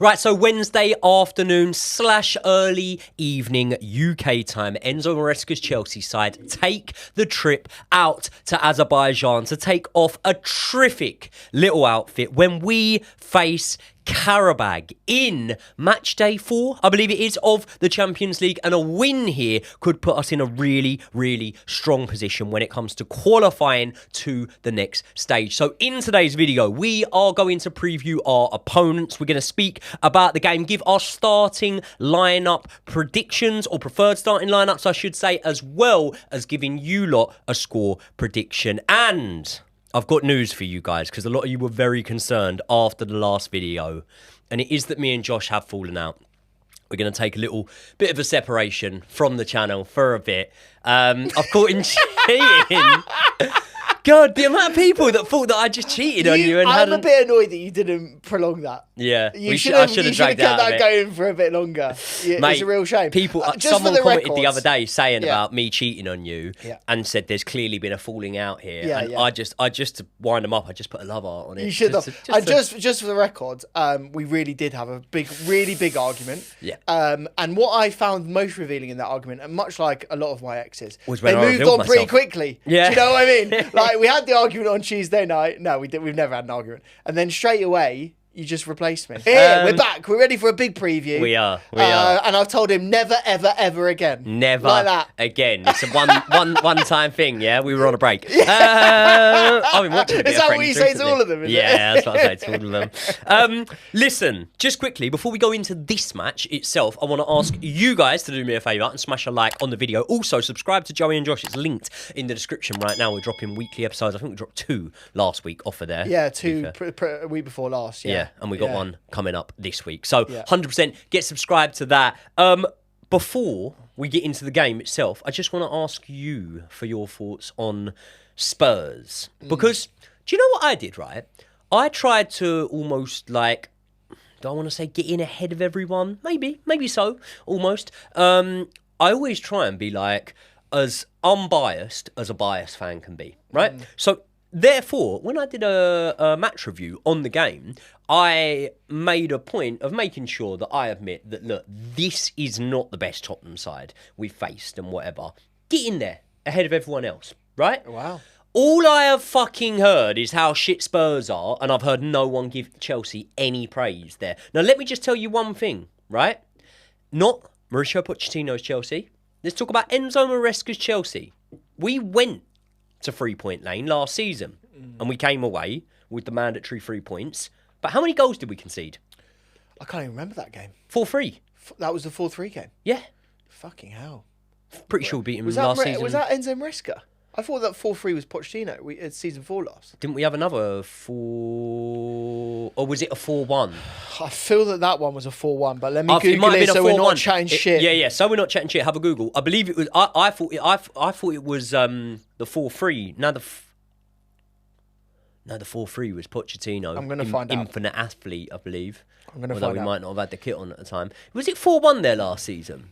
Right, so Wednesday afternoon / early evening UK time, Enzo Maresca's Chelsea side take the trip out to Azerbaijan to take off a terrific little outfit when we face Qarabag in match day 4, I believe it is, of the Champions League, and a win here could put us in a really, really strong position when it comes to qualifying to the next stage. So in today's video, we are going to preview our opponents. We're going to speak about the game, give our starting lineup predictions, or preferred starting lineups, I should say, as well as giving you lot a score prediction. And I've got news for you guys, because a lot of you were very concerned after the last video, and it is that me and Josh have fallen out. We're going to take a little bit of a separation from the channel for a bit. I've caught him cheating. God, the amount of people that thought that I just cheated on you. And I'm a bit annoyed that you didn't prolong that. Yeah, I should have kept that going for a bit longer. Yeah, mate, it's a real shame. People, someone commented the other day saying about me cheating on you, and said there's clearly been a falling out here. Yeah, and I just to wind them up, I just put a love art on it. You should have. Just for the record, we really did have a really big argument. Yeah. And what I found most revealing in that argument, and much like a lot of my exes, they moved on pretty quickly. Yeah. Do you know what I mean? Like, we had the argument on Tuesday night. No, we've never had an argument. And then straight away, you just replaced me. Here, we're back. We're ready for a big preview. We are. And I've told him never, ever, ever again. Never like that. Again. It's a one-time thing, yeah? We were on a break. I've been watching a bit Is of that Friends what you say to recently. all of them? Yeah, that's what I say to all of them. Listen, just quickly, before we go into this match itself, I want to ask you guys to do me a favour and smash a like on the video. Also, subscribe to Joey and Josh. It's linked in the description right now. We're dropping weekly episodes. I think we dropped 2 last week off of there. Yeah, 2 a week before last. Yeah, and we got one coming up this week. So 100% get subscribed to that. Before we get into the game itself, I just want to ask you for your thoughts on Spurs. Because, do you know what I did, right? I tried to almost like, do I want to say get in ahead of everyone? Maybe so, almost. I always try and be like as unbiased as a biased fan can be, right? So therefore, when I did a match review on the game, I made a point of making sure that I admit that, look, this is not the best Tottenham side we've faced and whatever. Get in there ahead of everyone else, right? Wow. All I have fucking heard is how shit Spurs are, and I've heard no one give Chelsea any praise there. Now, let me just tell you one thing, right? Not Mauricio Pochettino's Chelsea. Let's talk about Enzo Maresca's Chelsea. We went to 3-point lane last season, and we came away with the mandatory 3 points. But how many goals did we concede? I can't even remember that game. 4-3. That was the 4-3 game? Yeah. Fucking hell. Pretty sure we beat him last season. Was that Enzo Maresca? I thought that 4-3 was Pochettino. It's season 4 loss. Didn't we have another 4... Or was it a 4-1? I feel that one was a 4-1, but let me Google it so we're not chatting shit. Yeah, so we're not chatting shit. Have a Google. I believe it was... I thought it was the 4-3. Now the 4-3 was Pochettino. I'm going to find out. Infinite athlete, I believe. I'm going to find out. Although we might not have had the kit on at the time. Was it 4-1 there last season?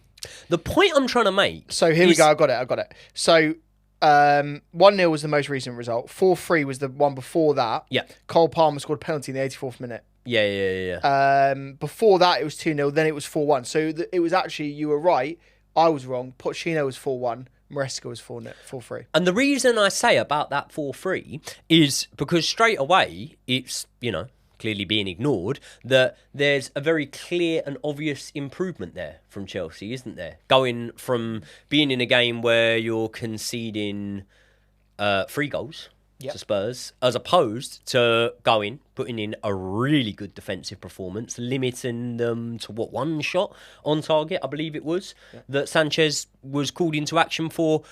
The point I'm trying to make... So here we go. I got it. So 1-0 was the most recent result. 4-3 was the one before that. Yeah. Cole Palmer scored a penalty in the 84th minute. Yeah. Before that, it was 2-0. Then it was 4-1. So it was actually, you were right. I was wrong. Pochettino was 4-1. Maresca was 4-3. And the reason I say about that 4-3 is because straight away, it's, clearly being ignored, that there's a very clear and obvious improvement there from Chelsea, isn't there? Going from being in a game where you're conceding 3 goals to Spurs, as opposed to putting in a really good defensive performance, limiting them to 1 shot on target, I believe it was, that Sanchez was called into action for.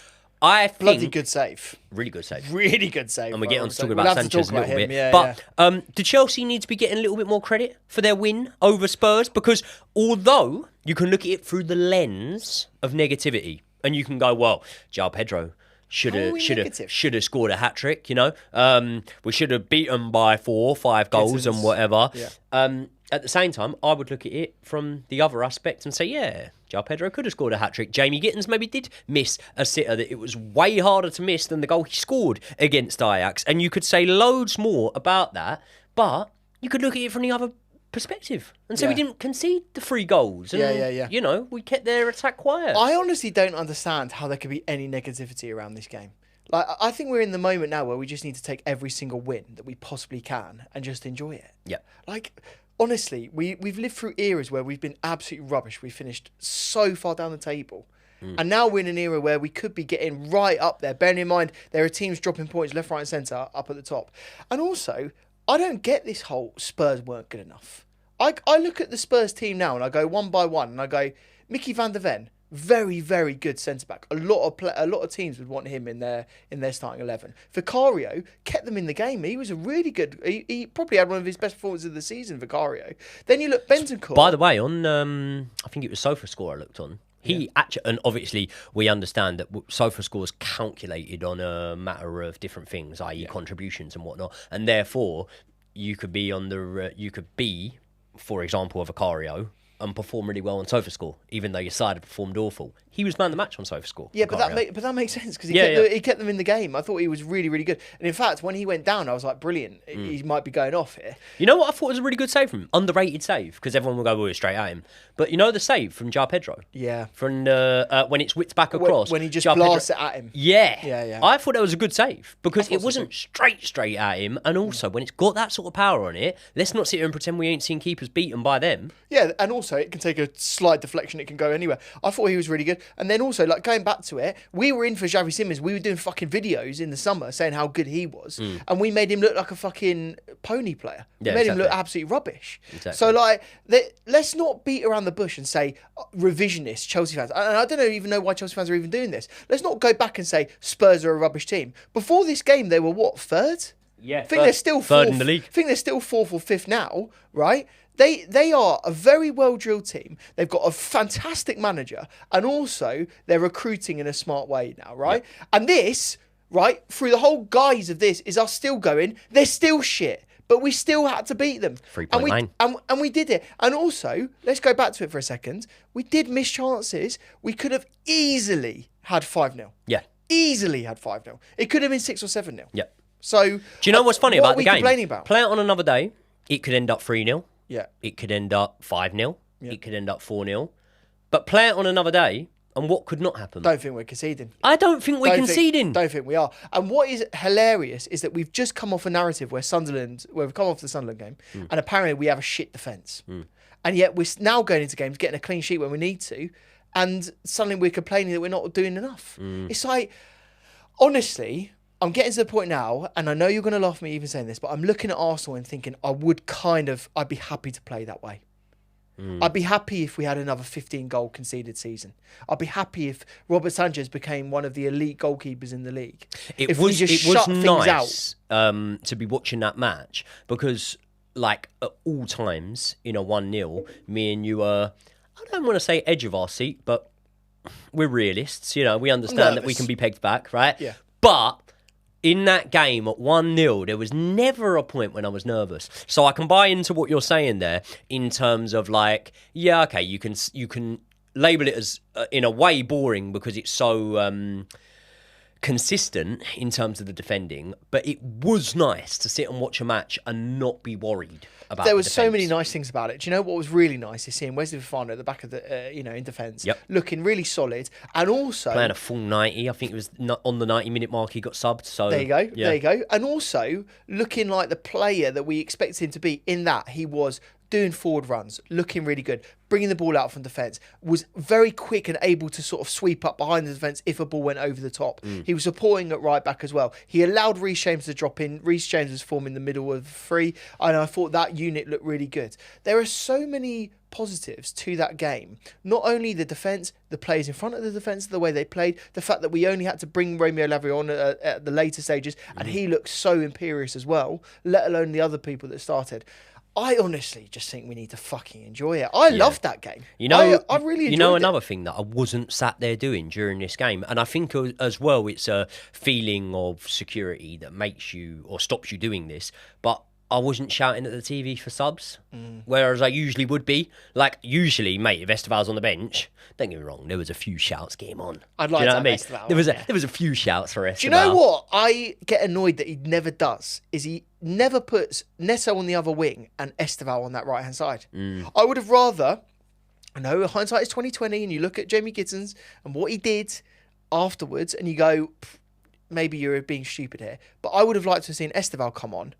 I think bloody good save. Really good save. Really good save. And we're getting on to talk about Sanchez a little bit. But do Chelsea need to be getting a little bit more credit for their win over Spurs? Because although you can look at it through the lens of negativity, and you can go, well, João Pedro should have scored a hat-trick, we should have beaten by 4 or 5 goals and whatever. At the same time, I would look at it from the other aspect and say, yeah, João Pedro could have scored a hat-trick. Jamie Gittins maybe did miss a sitter that it was way harder to miss than the goal he scored against Ajax. And you could say loads more about that, but you could look at it from the other perspective. And so we Yeah. didn't concede the 3 goals. And, Yeah. You know, we kept their attack quiet. I honestly don't understand how there could be any negativity around this game. Like, I think we're in the moment now where we just need to take every single win that we possibly can and just enjoy it. Yeah. Like, honestly, we've lived through eras where we've been absolutely rubbish. We finished so far down the table. And now we're in an era where we could be getting right up there. Bearing in mind, there are teams dropping points left, right and centre up at the top. And also, I don't get this whole Spurs weren't good enough. I look at the Spurs team now and I go one by one and I go, Mickey van der Ven, very, very good centre-back. A lot of teams would want him in their starting 11. Vicario kept them in the game. He was a really good... He probably had one of his best performances of the season, Vicario. Then you look Bentancur. By the way, on I think it was SofaScore I looked on. He actually, and obviously we understand that SofaScore is calculated on a matter of different things, i.e. contributions and whatnot, and therefore you could be, for example, a Vicario and perform really well on SofaScore, even though your side had performed awful. He was man of the match on SofaScore. Yeah, but that makes sense because he kept them in the game. I thought he was really, really good. And in fact, when he went down, I was like, brilliant. He might be going off here. You know what I thought was a really good save from him? Underrated save, because everyone will go, well, straight at him. But you know the save from João Pedro? Yeah. From when it's whipped back across. When he just João blasts Pedro, it at him. Yeah. I thought that was a good save because it so wasn't straight at him. And also, when it's got that sort of power on it, let's not sit here and pretend we ain't seen keepers beaten by them. Yeah, and also it can take a slight deflection. It can go anywhere. I thought he was really good. And then also, like, going back to it, we were in for Xavi Simons. We were doing fucking videos in the summer saying how good he was. And we made him look like a fucking pony player. We made him look absolutely rubbish. Exactly. So, like, let's not beat around the bush and say revisionist Chelsea fans. And I don't even know why Chelsea fans are even doing this. Let's not go back and say Spurs are a rubbish team. Before this game, they were what, third? Yeah, I think they're still third in the league. I think they're still fourth or fifth now, right? They are a very well-drilled team. They've got a fantastic manager, and also they're recruiting in a smart way now, right? Yep. And this, right, through the whole guise of this, is us still going, they're still shit, but we still had to beat them. 3.9. And we did it. And also, let's go back to it for a second. We did miss chances. We could have easily had 5-0. Yeah. Easily had 5-0. It could have been 6 or 7-0. Yeah. So, do you know what's funny about the game? What are we complaining about? Play it on another day, it could end up 3-0. Yeah. It could end up 5-0. Yeah. It could end up 4-0. But play it on another day, and what could not happen? Don't think we're conceding. I don't think we're conceding. Don't think we are. And what is hilarious is that we've just come off a narrative where we've come off the Sunderland game, and apparently we have a shit defence. And yet we're now going into games getting a clean sheet when we need to, and suddenly we're complaining that we're not doing enough. It's like, honestly, I'm getting to the point now, and I know you're going to laugh at me even saying this, but I'm looking at Arsenal and thinking I'd be happy to play that way. I'd be happy if we had another 15-goal conceded season. I'd be happy if Robert Sanchez became one of the elite goalkeepers in the league. It was nice to be watching that match because, like, at all times in a 1-0, me and you are, I don't want to say edge of our seat, but we're realists. You know, we understand that we can be pegged back, right? Yeah. But in that game at 1-0, there was never a point when I was nervous. So I can buy into what you're saying there in terms of, like, yeah, okay, you can label it as in a way boring because it's so consistent in terms of the defending, but it was nice to sit and watch a match and not be worried about there was so many nice things about it. Do you know what was really nice is seeing Wesley Fofana at the back of the in defence, looking really solid, and also playing a full 90. I think it was on the 90-minute mark he got subbed. So there you go, there you go, and also looking like the player that we expected him to be. In that he was doing forward runs, looking really good, bringing the ball out from defence, was very quick and able to sort of sweep up behind the defence if a ball went over the top. He was supporting at right back as well. He allowed Reece James to drop in. Reece James was forming the middle of three, and I thought that unit looked really good. There are so many positives to that game. Not only the defence, the players in front of the defence, the way they played, the fact that we only had to bring Romeo Lavia on at the later stages, and he looked so imperious as well, let alone the other people that started. I honestly just think we need to fucking enjoy it. I loved that game. You know, I really enjoyed it. You know, another thing that I wasn't sat there doing during this game, and I think as well, it's a feeling of security that makes you or stops you doing this. But I wasn't shouting at the TV for subs, whereas I usually would be. Like, usually, mate, if Esteval's on the bench, don't get me wrong, there was a few shouts, get him on. I'd like Do you know to what I mean? have Esteval There was a few shouts for Esteval. Do you know what I get annoyed that he never does? Is he never puts Neto on the other wing and Esteval on that right-hand side. I would have rather... I know hindsight is 2020 and you look at Jamie Giddens and what he did afterwards and you go, maybe you're being stupid here. But I would have liked to have seen Esteval come on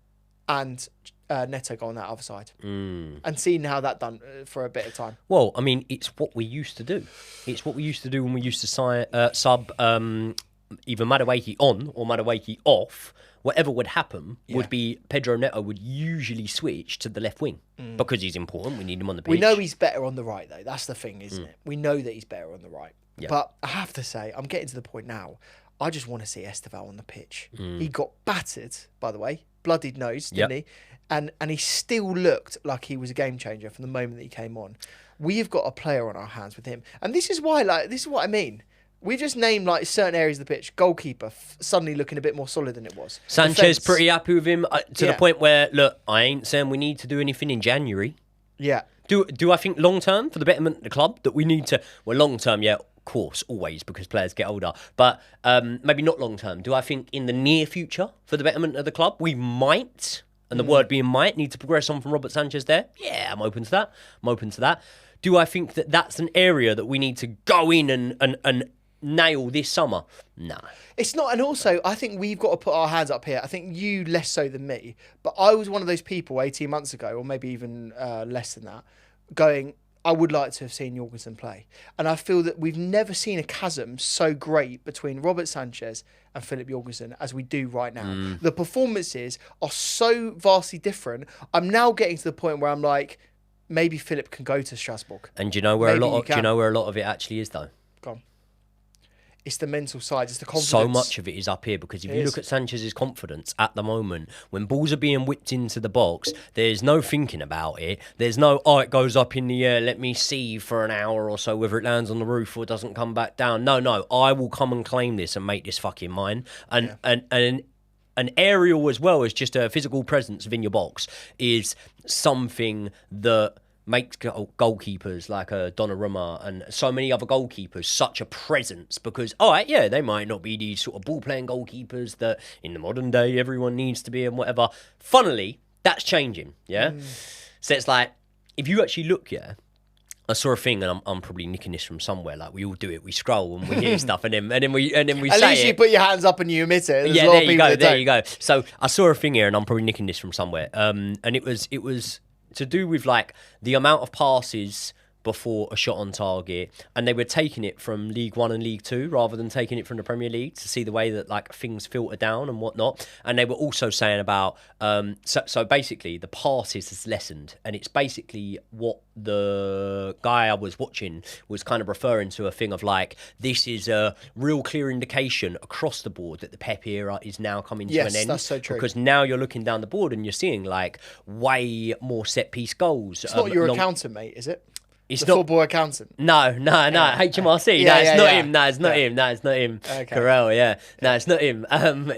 and Neto go on that other side and seen how that done for a bit of time. Well, I mean, it's what we used to do. It's what we used to do when we used to sub either Madueke on or Madueke off. Whatever would happen would be Pedro Neto would usually switch to the left wing because he's important. We need him on the pitch. We know he's better on the right, though. That's the thing, isn't it? We know that he's better on the right. Yeah. But I have to say, I'm getting to the point now. I just want to see Esteval on the pitch. He got battered, by the way, bloodied nose, didn't he? And he still looked like he was a game changer from the moment that he came on. We have got a player on our hands with him, and this is why, this is what I mean. We just named certain areas of the pitch. Goalkeeper suddenly looking a bit more solid than it was. Sanchez Defense. Pretty happy with him to the point where, look, I ain't saying we need to do anything in January. Yeah. Do I think long term for the betterment of the club that we need to? Well, long term, yeah, of course, always because players get older. But maybe not long term. Do I think in the near future for the betterment of the club we might, and the word being might, need to progress on from Robert Sanchez there? Yeah, I'm open to that. Do I think that that's an area that we need to go in and nail this summer? No. It's not, and also I think we've got to put our hands up here. I think you less so than me, but I was one of those people 18 months ago, or maybe even less than that, going, I would like to have seen Jorgensen play. And I feel that we've never seen a chasm so great between Robert Sanchez and Philip Jorgensen as we do right now. The performances are so vastly different. I'm now getting to the point where I'm like, maybe Philip can go to Strasbourg. And do you know where a lot of it actually is, though? Go on. It's the mental side, it's the confidence. So much of it is up here because if you look at Sanchez's confidence at the moment, when balls are being whipped into the box, there's no thinking about it. There's no, it goes up in the air, let me see for an hour or so whether it lands on the roof or doesn't come back down. No, I will come and claim this and make this fucking mine. And an aerial as well as just a physical presence within your box is something that makes goalkeepers like Donnarumma and so many other goalkeepers such a presence because, they might not be these sort of ball-playing goalkeepers that in the modern day everyone needs to be and whatever. Funnily, that's changing, yeah? So it's like, if you actually look, I saw a thing, and I'm probably nicking this from somewhere. Like we all do it, we scroll and we hear stuff, and then we say it. At least you put your hands up and you admit it. There's a lot of people that don't. You go. So I saw a thing here, and I'm probably nicking this from somewhere. And it was to do with like the amount of passes before a shot on target, and they were taking it from League One and League Two rather than taking it from the Premier League to see the way that like things filter down and whatnot. And they were also saying about so basically the passes has lessened, and it's basically what the guy I was watching was kind of referring to, a thing of like, this is a real clear indication across the board that the Pep era is now coming to an end. Yes, that's so true. Because now you're looking down the board and you're seeing like way more set piece goals. It's not your accountant, mate, is it? It's the football accountant. No. HMRC. It's not him. Okay. Carell, yeah. No, it's not him.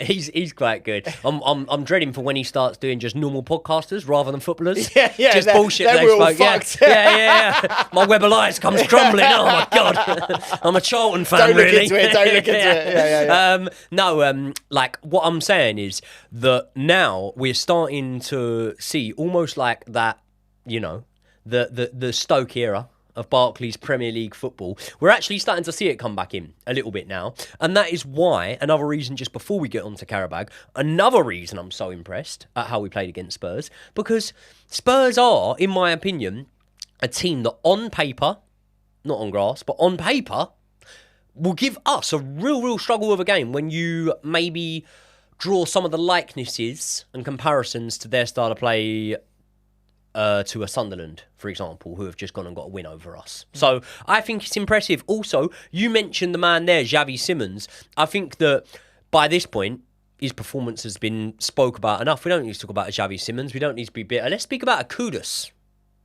He's quite good. I'm dreading for when he starts doing just normal podcasters rather than footballers. Yeah. Just bullshit. Then we're all fucked. Yeah. My web of lies comes crumbling. Oh my god. I'm a Charlton fan. Don't look into it. Yeah. Like what I'm saying is that now we're starting to see almost like that, you know, the Stoke era of Barclays Premier League football. We're actually starting to see it come back in a little bit now. And that is why, another reason, just before we get on to Qarabag, another reason I'm so impressed at how we played against Spurs, because Spurs are, in my opinion, a team that on paper, not on grass, but on paper, will give us a real struggle of a game when you maybe draw some of the likenesses and comparisons to their style of play to a Sunderland, for example, who have just gone and got a win over us. So I think it's impressive. Also, you mentioned the man there, Xavi Simons. I think that by this point, his performance has been spoke about enough. We don't need to talk about a Xavi Simons. We don't need to be bitter. Let's speak about a Kudus,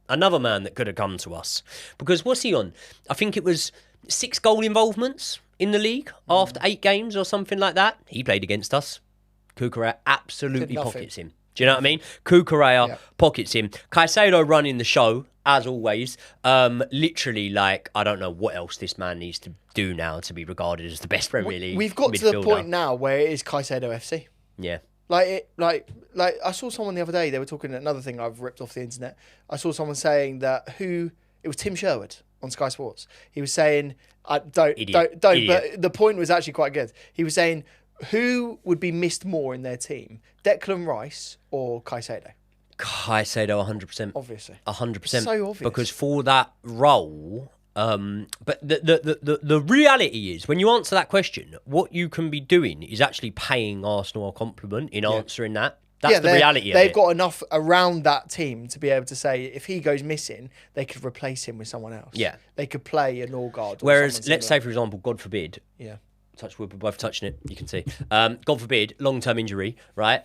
another man that could have come to us. Because what's he on? I think it was 6 goal involvements in the league after 8 games or something like that. He played against us. Kukura absolutely pockets him. Do you know what I mean? Cucurella pockets him. Caicedo running the show, as always. Literally, like, I don't know what else this man needs to do now to be regarded as the best Premier League We've got midfielder. to the point now where it is Caicedo FC. Yeah. Like I saw someone the other day, they were talking, another thing I've ripped off the internet. I saw someone saying that it was Tim Sherwood on Sky Sports. He was saying, don't, Idiot. but the point was actually quite good. He was saying, who would be missed more in their team, Declan Rice or Caicedo? Caicedo, 100%. Obviously. 100%. So obvious. Because for that role... but the reality is, when you answer that question, what you can be doing is actually paying Arsenal a compliment in answering that. That's the reality of it. They've got enough around that team to be able to say, if he goes missing, they could replace him with someone else. Yeah. They could play a Norgard. Whereas, let's say, for example, God forbid, touch wood, we're both touching it, you can see. God forbid, long-term injury, right?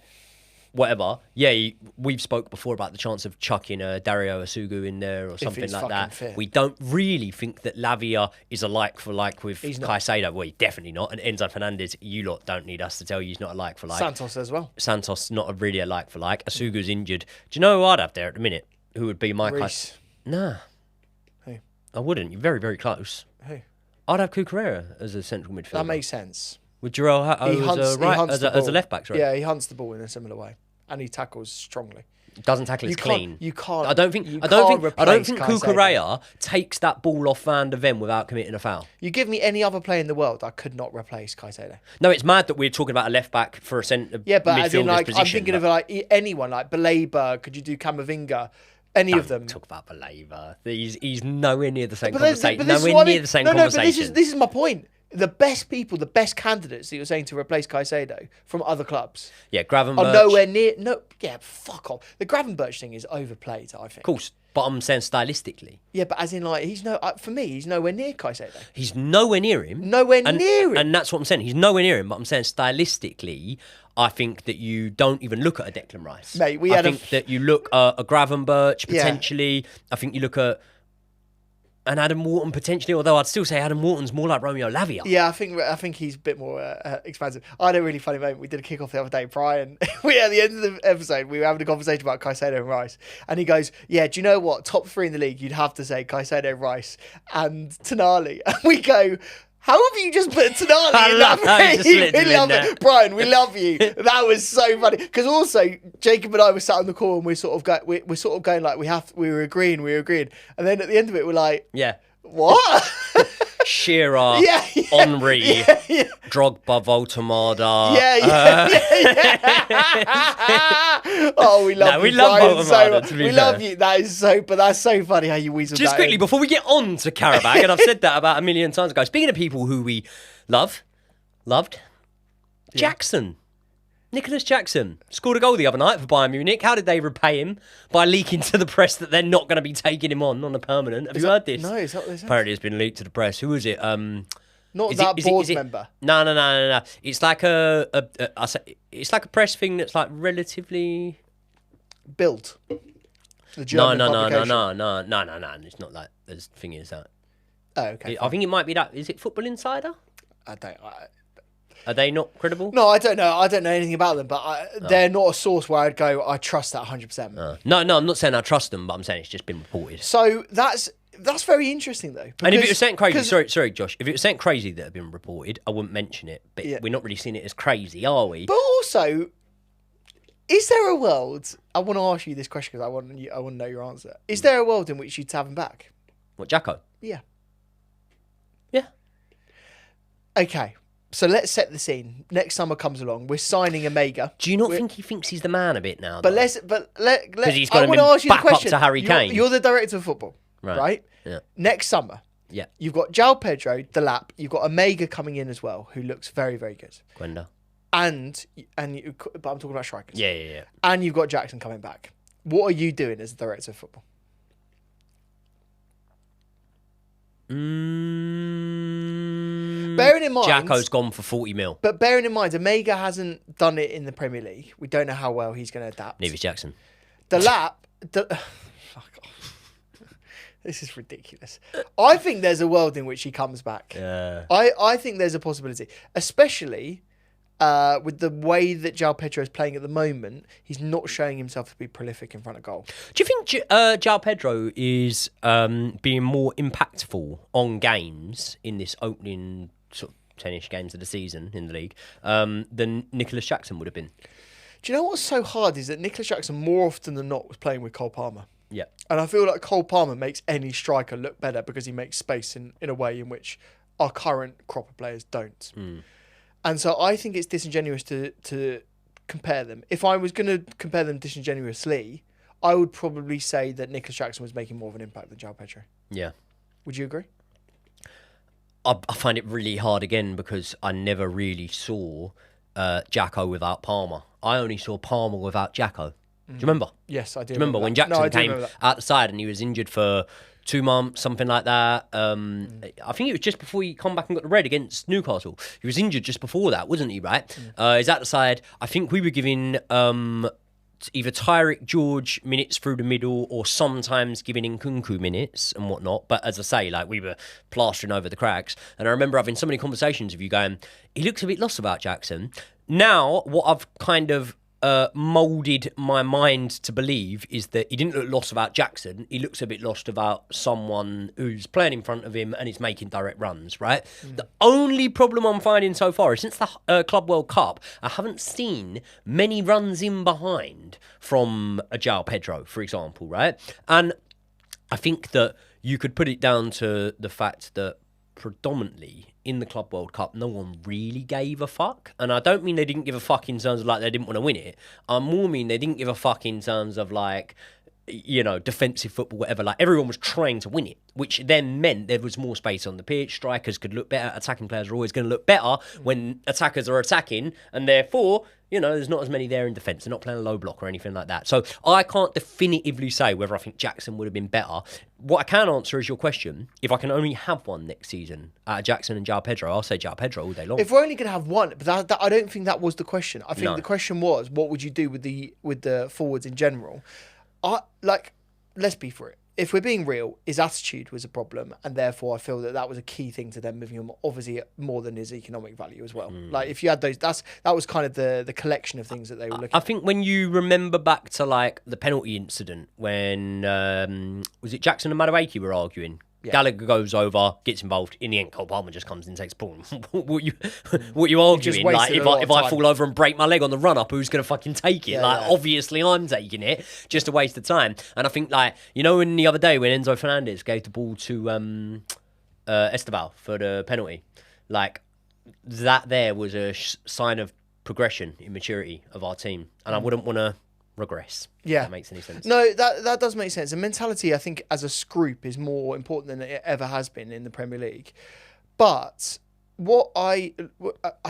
Whatever. Yeah, we've spoke before about the chance of chucking Dario Asugu in there or something like that. Fit. We don't really think that Lavia is a like for like with Caicedo. Well, definitely not. And Enzo Fernandez, you lot don't need us to tell you he's not a like for like. Santos as well. Santos, not really a like for like. Asugu's injured. Do you know who I'd have there at the minute? Who would be my Reece. Nah. Who? I wouldn't. You're very, very close. Who? I'd have Cucurella as a central midfielder. That makes sense. With Jarrell as a left back, sorry. Yeah, he hunts the ball in a similar way. And he tackles strongly. Doesn't tackle it clean. You can't. I don't think Cucurella takes that ball off Van der Ven without committing a foul. You give me any other player in the world, I could not replace Caicedo. No, it's mad that we're talking about a left back for a centre. Yeah, but as in, like, position, I'm thinking of like anyone, like Baleba. Could you do Camavinga? Any of them? Talk about Baleba. He's nowhere near the same But conversation. Nowhere near the same conversation. conversation. But this is my point. The best people, the best candidates that you're saying to replace Caicedo from other clubs, yeah, Gravenberch are nowhere near. No, yeah, fuck off. The Gravenberch thing is overplayed, I think. Of course, but I'm saying stylistically. Yeah, but as in, like, for me, he's nowhere near Caicedo. He's nowhere near him. Near him. And that's what I'm saying. He's nowhere near him, but I'm saying stylistically, I think that you don't even look at a Declan Rice. Mate, I think that you look at a Gravenberch, potentially. Yeah. I think you look at an Adam Wharton, potentially, although I'd still say Adam Wharton's more like Romeo Lavia. Yeah, I think he's a bit more expansive. I had a really funny moment. We did a kick-off the other day. Brian, at the end of the episode, we were having a conversation about Caicedo and Rice. And he goes, yeah, do you know what? Top three in the league, you'd have to say Caicedo, Rice and Tonali. And we go... How have you just put Tonali in that? We love it. Brian, we love you. That was so funny. Because also, Jacob and I were sat on the call and we're sort of going like, we were agreeing. And then at the end of it, we're like, yeah. What? Shearer, Henry, Drogba, Voltemada. Oh, we love you. We love Voltemada, to be we fair. love you. That's so funny how you weasel Just that quickly, in. before we get on to Qarabag, and I've said that about a million times ago, speaking of people who we loved, Jackson. Nicholas Jackson scored a goal the other night for Bayern Munich. How did they repay him? By leaking to the press that they're not going to be taking him on a permanent. Have you heard this? No, is that what this is? Apparently it's been leaked to the press. Who is it? Not that board member. No. It's like it's like a press thing that's like relatively... Built. The German publication. No. It's not like the thing is that. Oh, okay. I think it might be that. Is it Football Insider? Are they not credible? No, I don't know. I don't know anything about them, but they're not a source where I'd go, I trust that 100%. No, I'm not saying I trust them, but I'm saying it's just been reported. So that's very interesting, though. And if it was something crazy, sorry, Josh, if it was something crazy that had been reported, I wouldn't mention it. But we're not really seeing it as crazy, are we? But also, is there a world? I want to ask you this question because I want to know your answer. Is there a world in which you'd have him back? What, Jacko? Yeah. Yeah. Okay. So let's set the scene. Next summer comes along. We're signing Omega. Do you not think he thinks he's the man a bit now? But let's because he's got to ask you the question. Up to Harry Kane. You're the director of football, right? Yeah. Next summer, you've got João Pedro, the lap. You've got Omega coming in as well, who looks very, very good. Gwenda. But I'm talking about strikers. Yeah. And you've got Jackson coming back. What are you doing as the director of football? Bearing in mind, Jacko's gone for 40 mil. But bearing in mind, Omega hasn't done it in the Premier League. We don't know how well he's going to adapt. Neither is Jackson. The lap. Fuck off. This is ridiculous. I think there's a world in which he comes back. Yeah. I think there's a possibility, especially with the way that João Pedro is playing at the moment, he's not showing himself to be prolific in front of goal. Do you think João Pedro is being more impactful on games in this opening sort of 10-ish games of the season in the league than Nicholas Jackson would have been? Do you know what's so hard is that Nicholas Jackson more often than not was playing with Cole Palmer. Yeah. And I feel like Cole Palmer makes any striker look better because he makes space in a way in which our current crop of players don't. And so I think it's disingenuous to compare them. If I was going to compare them disingenuously, I would probably say that Nicholas Jackson was making more of an impact than João Pedro. Yeah. Would you agree? I find it really hard again because I never really saw Jacko without Palmer. I only saw Palmer without Jacko. Do you remember? Yes, I do. Do you remember when Jackson came out the side and he was injured for 2 months, something like that? I think it was just before he come back and got the red against Newcastle. He was injured just before that, wasn't he, right? He's out the side. I think we were giving either Tyrick George minutes through the middle or sometimes giving Nkunku minutes and whatnot. But as I say, like we were plastering over the cracks. And I remember having so many conversations with you going, he looks a bit lost about Jackson. Now, what I've kind of moulded my mind to believe is that he didn't look lost about Jackson. He looks a bit lost about someone who's playing in front of him and is making direct runs, right? The only problem I'm finding so far is since the Club World Cup, I haven't seen many runs in behind from a João Pedro, for example, right? And I think that you could put it down to the fact that predominantly in the Club World Cup, no one really gave a fuck. And I don't mean they didn't give a fuck in terms of like they didn't want to win it. I more mean they didn't give a fuck in terms of like, you know, defensive football, whatever. Like everyone was trying to win it, which then meant there was more space on the pitch. Strikers could look better. Attacking players are always going to look better when attackers are attacking. And therefore, you know, there's not as many there in defence. They're not playing a low block or anything like that. So I can't definitively say whether I think Jackson would have been better. What I can answer is your question. If I can only have one next season out of Jackson and João Pedro, I'll say João Pedro all day long. If we're only going to have one, but that, I don't think that was the question. I think the question was, what would you do with the forwards in general? Let's be for it. If we're being real, his attitude was a problem, and therefore I feel that was a key thing to them moving him. Obviously, more than his economic value as well. Like if you had those, that was kind of the collection of things that they were looking. I think when you remember back to like the penalty incident when was it Jackson and Madueke were arguing. Yeah. Gallagher goes over, gets involved. In the end, Cole Palmer just comes in and takes the ball. what you arguing? Like if I fall over and break my leg on the run up, who's gonna fucking take it? Obviously I'm taking it. Just a waste of time. And I think like in the other day when Enzo Fernandez gave the ball to Esteval for the penalty, like that there was a sign of progression in maturity of our team, and I wouldn't want to regress. Yeah, if that makes any sense. No, that does make sense. And mentality, I think, as a group, is more important than it ever has been in the Premier League. But what I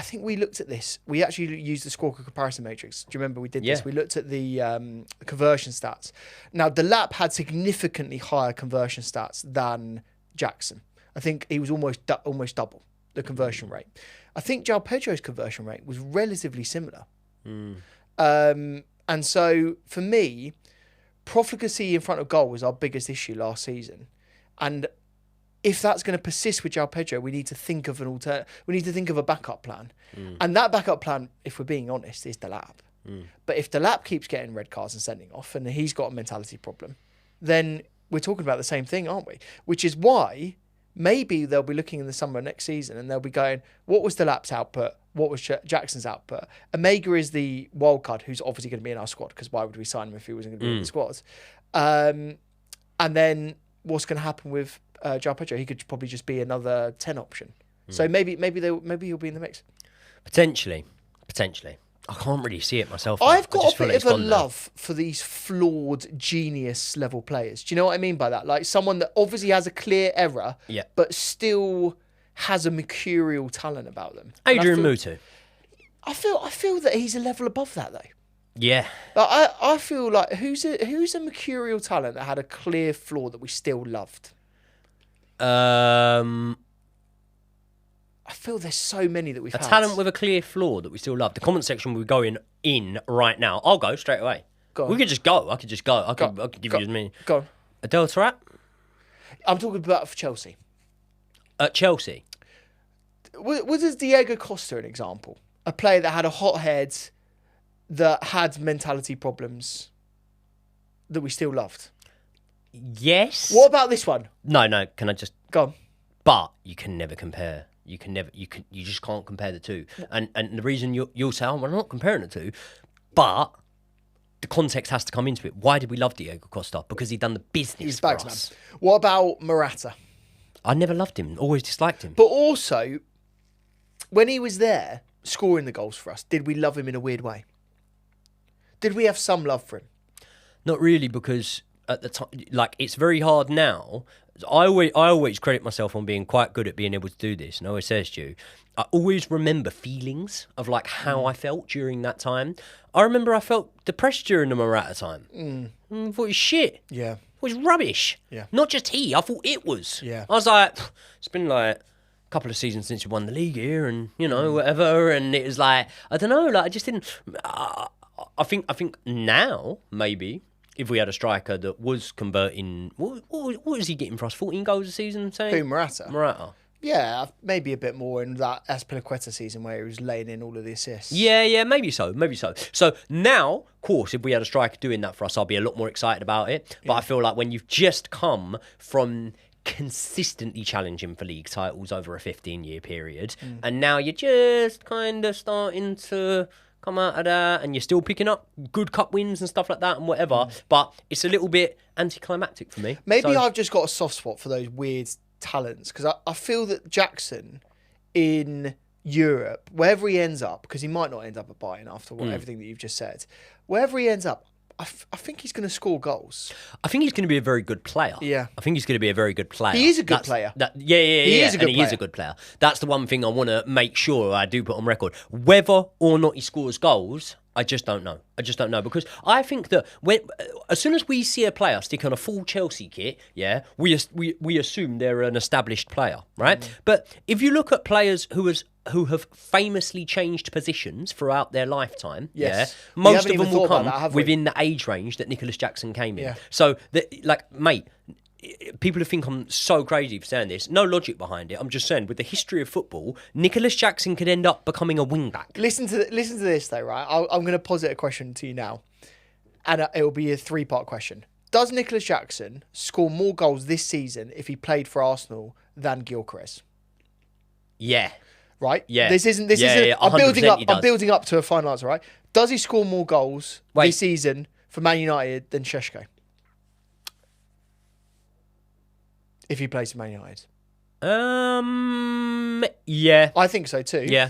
think we looked at this. We actually used the scorecard comparison matrix. Do you remember we did this? We looked at the conversion stats. Now, Delap had significantly higher conversion stats than Jackson. I think he was almost double the conversion rate. I think João Pedro's conversion rate was relatively similar. And so, for me, profligacy in front of goal was our biggest issue last season. And if that's going to persist with João Pedro, we need to think of we need to think of a backup plan. And that backup plan, if we're being honest, is Delap. But if Delap keeps getting red cards and sending off, and he's got a mentality problem, then we're talking about the same thing, aren't we? Which is why maybe they'll be looking in the summer next season and they'll be going, what was Delap's output? What was Jackson's output? Omega is the wild card who's obviously going to be in our squad, because why would we sign him if he wasn't going to be in the squad? And then what's going to happen with João Pedro? He could probably just be another 10 option. So maybe he'll be in the mix. Potentially. I can't really see it myself. I've got a bit of a love for these flawed genius level players. Do you know what I mean by that? Like someone that obviously has a clear error, but still has a mercurial talent about them. Adrian Mutu. I feel that he's a level above that though. Yeah. Like, I feel like who's a mercurial talent that had a clear flaw that we still loved? I feel there's so many that we've had. A talent with a clear flaw that we still love. The comment section we're going in right now. I'll go straight away. Go on. We could just go. I could just go. I could give you as many. Go on. Adel Taarabt? I'm talking about for Chelsea. At Chelsea? Was Diego Costa an example? a player that had a hot head, that had mentality problems, that we still loved. Yes. What about this one? No. Can I just Go on. But you can never compare. You just can't compare the two. And the reason you'll say, we're not comparing the two, but the context has to come into it. Why did we love Diego Costa? Because he'd done the business for us. What about Morata? I never loved him. Always disliked him. But also, when he was there scoring the goals for us, did we love him in a weird way? Did we have some love for him? Not really, because at the time, like, it's very hard now. I always credit myself on being quite good at being able to do this, and I always says to you, I always remember feelings of like how I felt during that time. I remember I felt depressed during the Morata time. I thought it was shit. Yeah. It was rubbish. Yeah. Not just he, I thought it was. Yeah. I was like, it's been like a couple of seasons since we won the league here, and whatever, and it was like, I don't know, like I just didn't. I think now maybe, if we had a striker that was converting, what was he getting for us? 14 goals a season? Who, Morata? Morata. Yeah, maybe a bit more in that Azpilicueta season where he was laying in all of the assists. Yeah, maybe so. So now, of course, if we had a striker doing that for us, I'll be a lot more excited about it. But I feel like when you've just come from consistently challenging for league titles over a 15-year period, and now you're just kind of starting to come out of that, and you're still picking up good cup wins and stuff like that and whatever, but it's a little bit anticlimactic for me. Maybe I've just got a soft spot for those weird talents, because I feel that Jackson in Europe, wherever he ends up, because he might not end up at Bayern after everything that you've just said, wherever he ends up, I think he's going to score goals. I think he's going to be a very good player. Yeah. I think he's going to be a very good player. He is a good player. He is a good player. That's the one thing I want to make sure I do put on record. Whether or not he scores goals, I just don't know. Because I think that as soon as we see a player stick on a full Chelsea kit, we assume they're an established player, right? But if you look at players who have famously changed positions throughout their lifetime, most of them will come within the age range that Nicholas Jackson came in. Yeah. So, mate, people who think I'm so crazy for saying this, no logic behind it. I'm just saying, with the history of football, Nicholas Jackson could end up becoming a wing-back. Listen to this, though, right? I'm going to posit a question to you now, and it will be a three-part question. Does Nicholas Jackson score more goals this season if he played for Arsenal than Gyökeres? Yeah. Right? Yeah. This isn't. Yeah, I'm building up to a final answer, right? Does he score more goals this season for Man United than Šeško? If he plays for Man United. Yeah. I think so too. Yeah.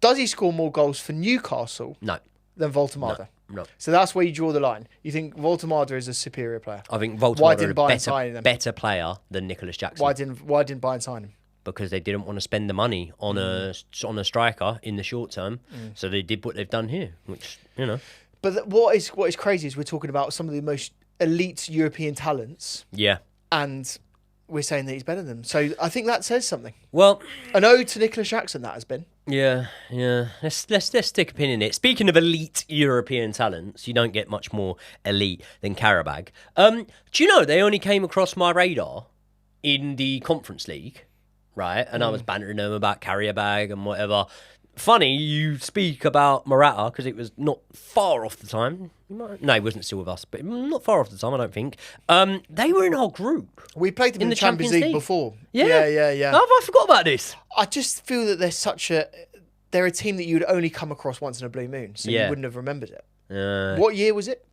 Does he score more goals for Newcastle than Voltemada? No. So that's where you draw the line. You think Voltemada is a superior player? I think Voltemada is a better player than Nicholas Jackson. Why didn't Bayern sign him? Because they didn't want to spend the money on a striker in the short term, so they did what they've done here, which But what is crazy is we're talking about some of the most elite European talents. Yeah. And we're saying that he's better than them. So I think that says something. Well, an ode to Nicholas Jackson that has been. Yeah. Let's stick a pin in it. Speaking of elite European talents, you don't get much more elite than Qarabag. Do you know they only came across my radar in the Conference League, right? And I was bantering them about Qarabag and whatever. Funny you speak about Morata because it was not far off the time. No, he wasn't still with us, but not far off the time, I don't think. They were in our group. We played them in the Champions League before. Yeah. I forgot about this. I just feel that they're a team that you would only come across once in a blue moon, so you wouldn't have remembered it. What year was it?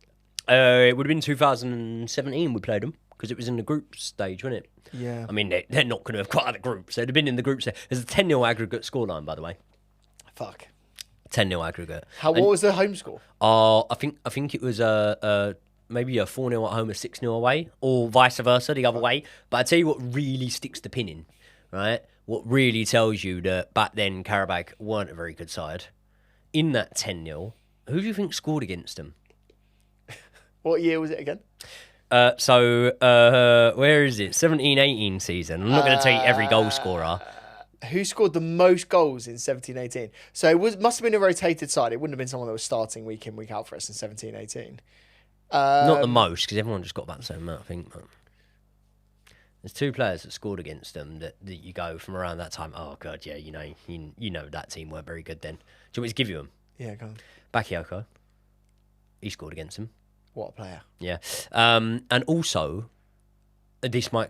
It would have been 2017 we played them because it was in the group stage, wasn't it? Yeah. I mean, they're not going to have got out of the groups. They'd have been in the group stage. There's a 10-0 aggregate scoreline, by the way. Fuck. 10-0 aggregate. What was the home score? I think it was maybe a 4-0 at home, a 6-0 away, or vice versa, the other way. But I tell you what really sticks the pin in, right? What really tells you that back then Qarabag weren't a very good side. In that 10-0, who do you think scored against them? What year was it again? Where is it? 17-18 season. I'm not going to tell you every goal scorer. Who scored the most goals in 17-18? So it must have been a rotated side. It wouldn't have been someone that was starting week in, week out for us in 17-18. Not the most, because everyone just got about the same amount, I think. But There's two players that scored against them that you go from around that time. Oh god, yeah, you know that team weren't very good then. Do you want me to give you them? Yeah, go on. Bakayoko, he scored against them. What a player. Yeah, and also this might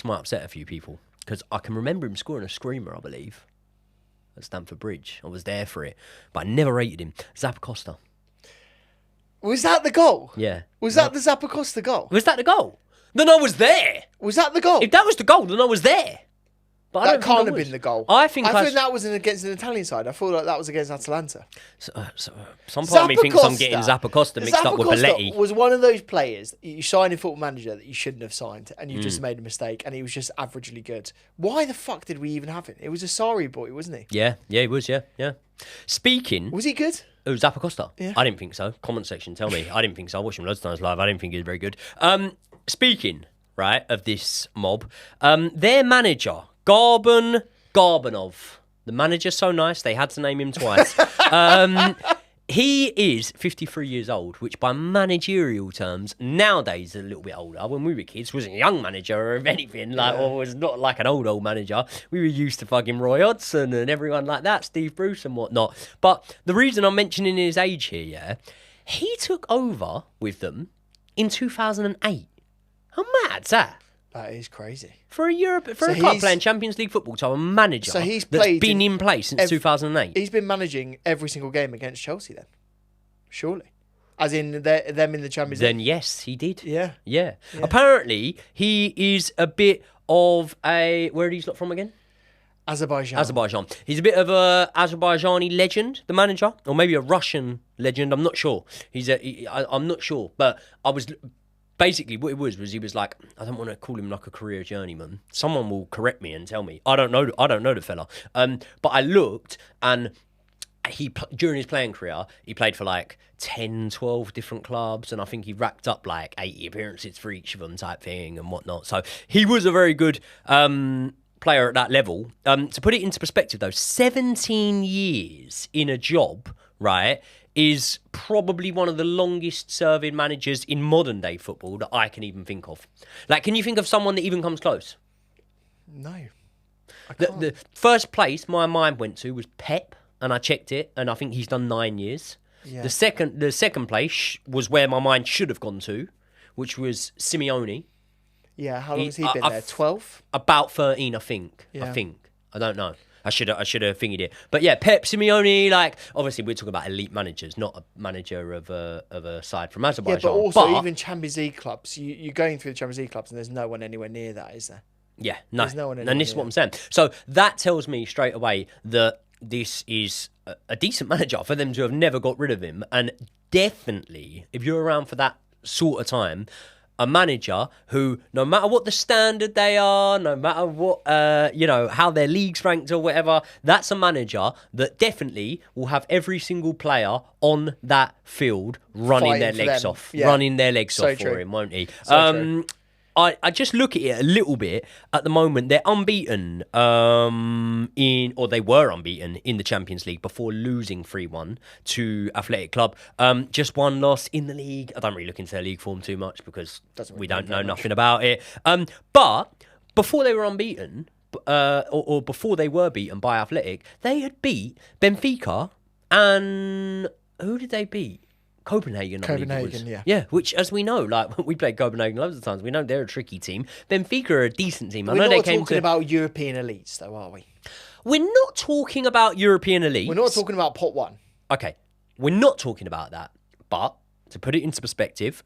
upset a few people because I can remember him scoring a screamer, I believe, at Stamford Bridge. I was there for it, but I never rated him. Zappacosta. Was that the goal? Yeah. Was that the Zappacosta goal? Was that the goal? Then I was there. Was that the goal? If that was the goal, then I was there. But I That don't can't think have I was. been the goal. I think that was against an Italian side. I thought like that was against Atalanta. Some part of me thinks I'm getting Zappacosta mixed up with Belletti. Was one of those players that you sign in Football Manager that you shouldn't have signed, and you just made a mistake, and he was just averagely good. Why the fuck did we even have him? It was a sorry boy, wasn't he? Yeah, he was. Yeah. Speaking, Was he good? it was Zappacosta. Yeah. I didn't think so. Comment section, tell me. I didn't think so. I watched him loads of times live. I didn't think he was very good. Speaking, right, of this mob, their manager, Garbanov. The manager's so nice, they had to name him twice. He is 53 years old, which by managerial terms, nowadays is a little bit older. When we were kids, wasn't a young manager or if anything, or was not like an old manager. We were used to fucking Roy Hodgson and everyone like that, Steve Bruce and whatnot. But the reason I'm mentioning his age here, yeah, he took over with them in 2008. How mad's that? That is crazy. For a club playing Champions League football to have a manager that's been in place since 2008. He's been managing every single game against Chelsea then, surely. As in them in the Champions League. Then yes, he did. Yeah. Apparently, he is a bit of a... Where are these lot from again? Azerbaijan. He's a bit of a Azerbaijani legend, the manager. Or maybe a Russian legend, I'm not sure. I'm not sure. But I was... Basically, what it was he was like, I don't want to call him like a career journeyman. Someone will correct me and tell me. I don't know the fella. But I looked, and during his playing career, he played for like 10, 12 different clubs, and I think he racked up like 80 appearances for each of them type thing and whatnot. So he was a very good player at that level. To put it into perspective, though, 17 years in a job, right, is probably one of the longest serving managers in modern day football that I can even think of. Like, can you think of someone that even comes close? No. I can't. The first place my mind went to was Pep, and I checked it, and I think he's done 9 years. Yeah. The second place was where my mind should have gone to, which was Simeone. Yeah, how long has he been there? 12? About 13, I think. Yeah. I don't know. I should have fingered it. But yeah, Pep, Simeone, like, obviously we're talking about elite managers, not a manager of a side from Azerbaijan. Yeah, but also even Champions League clubs. You're going through the Champions League clubs and there's no one anywhere near that, is there? Yeah, no. There's no one And this is what I'm saying. So that tells me straight away that this is a decent manager for them to have never got rid of him. And definitely, if you're around for that sort of time, a manager who, no matter what the standard they are, no matter what, how their league's ranked or whatever, that's a manager that definitely will have every single player on that field running their legs off. Yeah. Running their legs So off true. for him, won't he? So true. I just look at it a little bit at the moment. They're unbeaten or they were unbeaten in the Champions League before losing 3-1 to Athletic Club. Just one loss in the league. I don't really look into their league form too much because we don't know nothing about it. But before they were unbeaten, or before they were beaten by Athletic, they had beat Benfica and who did they beat? Copenhagen, I believe it was. yeah. Yeah, which, as we know, like, we played Copenhagen loads of times. We know they're a tricky team. Benfica are a decent team. We're not talking about European elites, though, are we? We're not talking about European elites. We're not talking about pot one. Okay, we're not talking about that. But, to put it into perspective,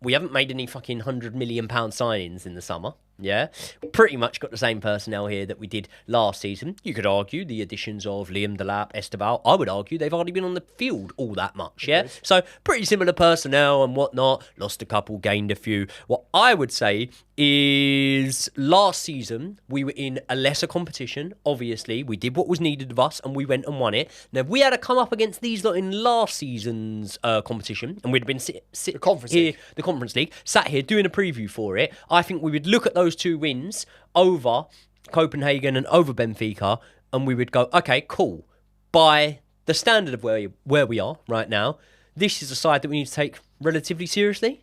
we haven't made any fucking £100 million signings in the summer. Yeah, pretty much got the same personnel here that we did last season. You could argue the additions of Liam Delap, Esteval, I would argue they've hardly been on the field all that much, yeah? So pretty similar personnel and whatnot. Lost a couple, gained a few. What I would say is last season we were in a lesser competition, obviously. We did what was needed of us and we went and won it. Now, if we had to come up against these lot in last season's competition and we'd have been the Conference League, sat here doing a preview for it, I think we would look at those two wins over Copenhagen and over Benfica, and we would go, okay, cool. By the standard of where we are right now, this is a side that we need to take relatively seriously.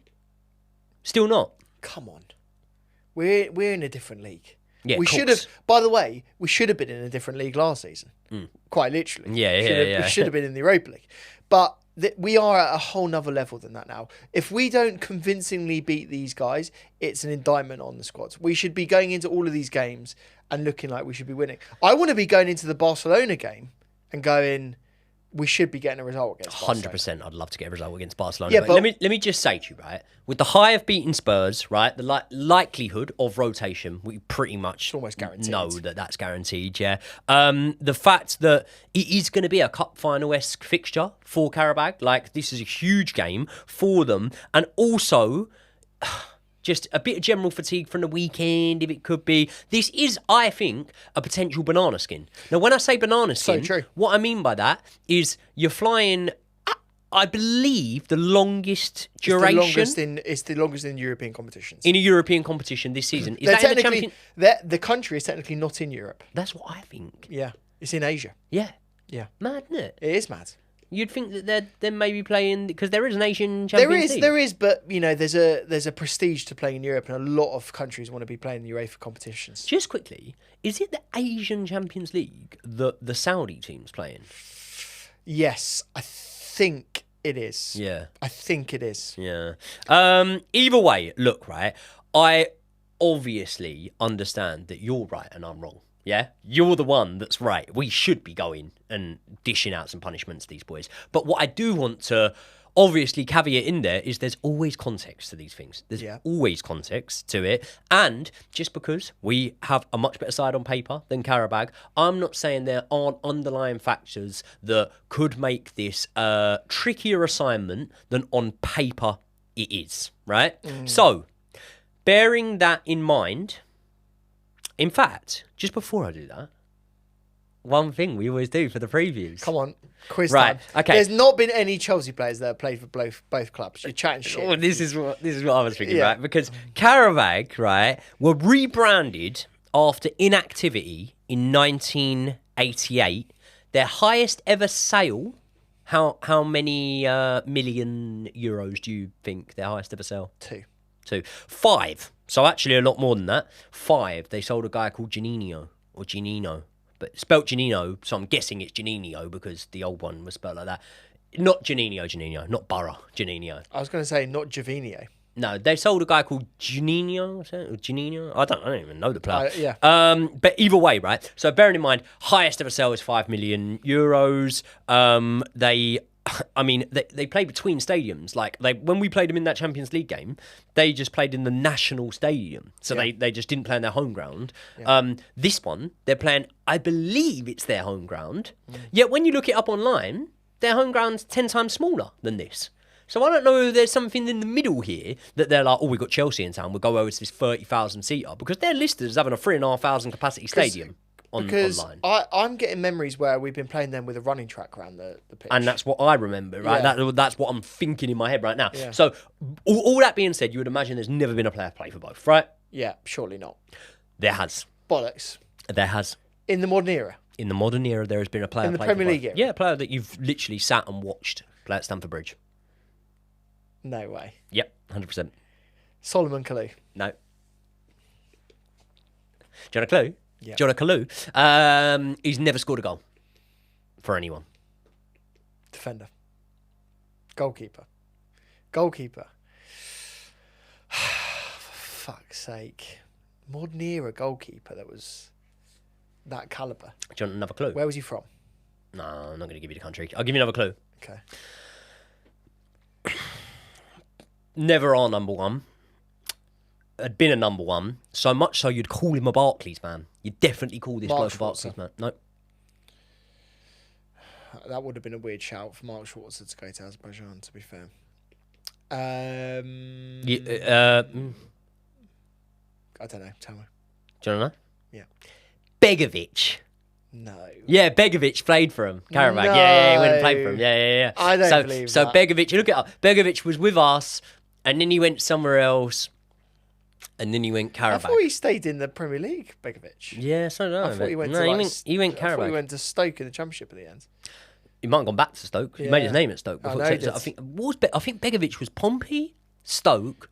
Still not. Come on. we're in a different league. Yeah, we should have. By the way, we should have been in a different league last season. Quite literally. Yeah. We should have been in the Europa League, but we are at a whole nother level than that now. If we don't convincingly beat these guys, it's an indictment on the squads. We should be going into all of these games and looking like we should be winning. I want to be going into the Barcelona game and going, we should be getting a result against Barcelona. 100%. I'd love to get a result against Barcelona. Yeah, but let me just say to you, right? With the high of beating Spurs, right, the likelihood of rotation, we pretty much almost guaranteed. know that that's guaranteed. Yeah. The fact that it is going to be a cup final-esque fixture for Qarabag, like this is a huge game for them, and also. Just a bit of general fatigue from the weekend, if it could be. This is, I think, a potential banana skin. Now, when I say banana skin, So true. what I mean by that is you're flying, I believe, the longest duration. It's the longest in European competitions. In a European competition this season. Is They're that in the champion? The country is technically not in Europe. That's what I think. Yeah, it's in Asia. Yeah. Yeah, Mad, isn't it? it is mad. You'd think that they're maybe playing, because there is an Asian Champions League. There is, but you know, there's a prestige to playing in Europe, and a lot of countries want to be playing the UEFA competitions. Just quickly, is it the Asian Champions League that the Saudi team's playing? Yes, I think it is. Yeah. I think it is. Yeah. Either way, look, right, I obviously understand that you're right and I'm wrong. Yeah? You're the one that's right. We should be going and dishing out some punishments to these boys. But what I do want to obviously caveat in there is there's always context to these things. There's always context to it. And just because we have a much better side on paper than Qarabag, I'm not saying there aren't underlying factors that could make this a trickier assignment than on paper it is, right? So, bearing that in mind, in fact, just before I do that, one thing we always do for the previews. Come on, quiz Right, time. okay. There's not been any Chelsea players that have played for both clubs. You're chatting shit. Oh, this is what I was thinking, Yeah. right? Because Qarabag, right, were rebranded after inactivity in 1988. Their highest ever sale. How many million euros do you think their highest ever sale? 2. 5. So actually a lot more than that. 5. They sold a guy called Janino or Janino, but spelt Janino. So I'm guessing it's Janino because the old one was spelled like that. Not Janino, not Borough, Janino. I was going to say not Javinho. No, they sold a guy called Janino. Or Janino? I don't even know the player. Yeah. But either way, right? So bearing in mind, highest ever sale is 5 million euros. They play between stadiums. Like when we played them in that Champions League game, they just played in the national stadium. So they just didn't play on their home ground. Yeah. This one, they're playing, I believe it's their home ground. Yet when you look it up online, their home ground's 10 times smaller than this. So I don't know if there's something in the middle here that they're like, oh, we've got Chelsea in town, we'll go over to this 30,000 seater, because they're listed as having a 3,500 capacity stadium. Online. I'm getting memories where we've been playing them with a running track around the pitch. And that's what I remember, right? Yeah. That's what I'm thinking in my head right now. Yeah. So, all that being said, you would imagine there's never been a player play for both, right? Yeah, surely not. There has. Bollocks. There has. In the modern era. In the modern era, there has been a player In the play Premier for League both. era? Yeah, a player that you've literally sat and watched play at Stamford Bridge. No way. Yep, 100%. Solomon Kalou. No. Do you want a clue? Yeah. Do you want a clue? He's never scored a goal for anyone. Defender. Goalkeeper. For fuck's sake. Modern era goalkeeper that was that calibre. Do you want another clue? Where was he from? No, I'm not going to give you the country. I'll give you another clue. Okay. Never our number one. Had been a number one, so much so you'd call him a Barclays man. You'd definitely call this bloke a Barclays man. No. That would have been a weird shout for Mark Schwarzer to go to Azerbaijan, to be fair. I don't know. Tell me. Do you want to know? Yeah. Begovic. No. Yeah, Begovic played for him. Qarabag. No. Yeah, he went and played for him. Yeah. I don't believe so that. Begovic, you look it up. Begovic was with us, and then he went somewhere else, and then he went Qarabag. I thought he stayed in the Premier League, Begovic. Yeah, so no. I thought he went to he went I thought he Qarabag. went to Stoke in the Championship at the end. He might have gone back to Stoke. He made his name at Stoke. I Before. know he did. I think Begovic was Pompey, Stoke,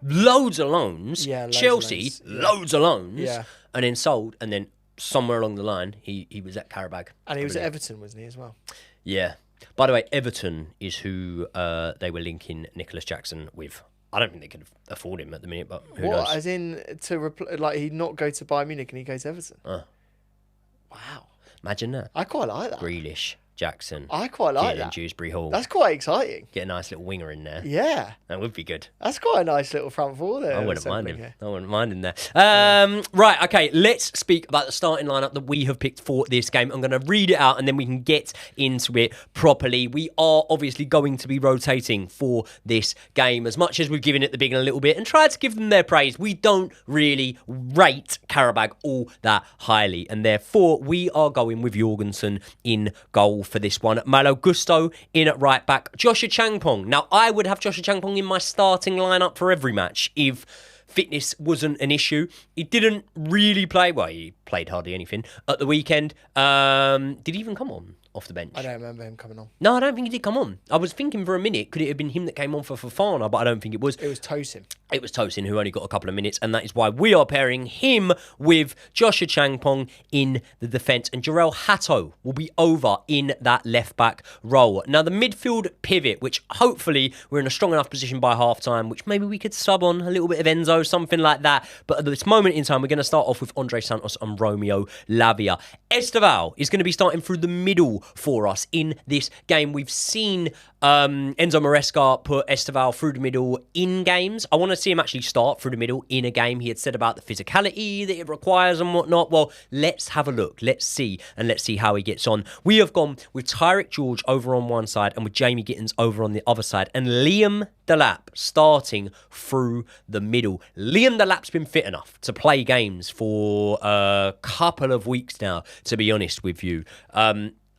loads of loans. Yeah, loads of Chelsea, loans. Yeah. loads of loans. Yeah. And then sold, and then somewhere along the line, he was at Qarabag. And he was at Everton, wasn't he, as well? Yeah. By the way, Everton is who they were linking Nicholas Jackson with. I don't think they could afford him at the minute, but who knows? As in he'd not go to Bayern Munich and he goes to Everton? Wow. Imagine that. I quite like that. Grealish, Jackson. I quite like Kieran that. Dewsbury Hall. That's quite exciting. Get a nice little winger in there. Yeah. That would be good. That's quite a nice little front four there. I wouldn't mind him. Here. I wouldn't mind him there. Right, okay, let's speak about the starting lineup that we have picked for this game. I'm going to read it out and then we can get into it properly. We are obviously going to be rotating for this game as much as we've given it the big and a little bit and tried to give them their praise. We don't really rate Qarabag all that highly, and therefore we are going with Jorgensen in goal for this one. Malo Gusto in at right back. Joshua Changpong. Now, I would have Joshua Changpong in my starting lineup for every match if fitness wasn't an issue. He didn't really play. Well, he played hardly anything at the weekend. Did he even come on off the bench? I don't remember him coming on. No, I don't think he did come on. I was thinking for a minute, could it have been him that came on for Fofana? But I don't think it was. It was Tosin. It was Tosin, who only got a couple of minutes, and that is why we are pairing him with Joshua Changpong in the defence, and Jarell Hatto will be over in that left-back role. Now, the midfield pivot, which hopefully we're in a strong enough position by half-time, which maybe we could sub on a little bit of Enzo, something like that, but at this moment in time, we're going to start off with Andre Santos and Romeo Lavia. Esteval is going to be starting through the middle for us in this game. We've seen Enzo Maresca put Esteval through the middle in games. I want to see him actually start through the middle in a game. He had said about the physicality that it requires and whatnot. Well, let's have a look. Let's see how he gets on. We have gone with Tyrick George over on one side and with Jamie Gittins over on the other side, and Liam Delap starting through the middle. Liam Delap's been fit enough to play games for a couple of weeks now, to be honest with you.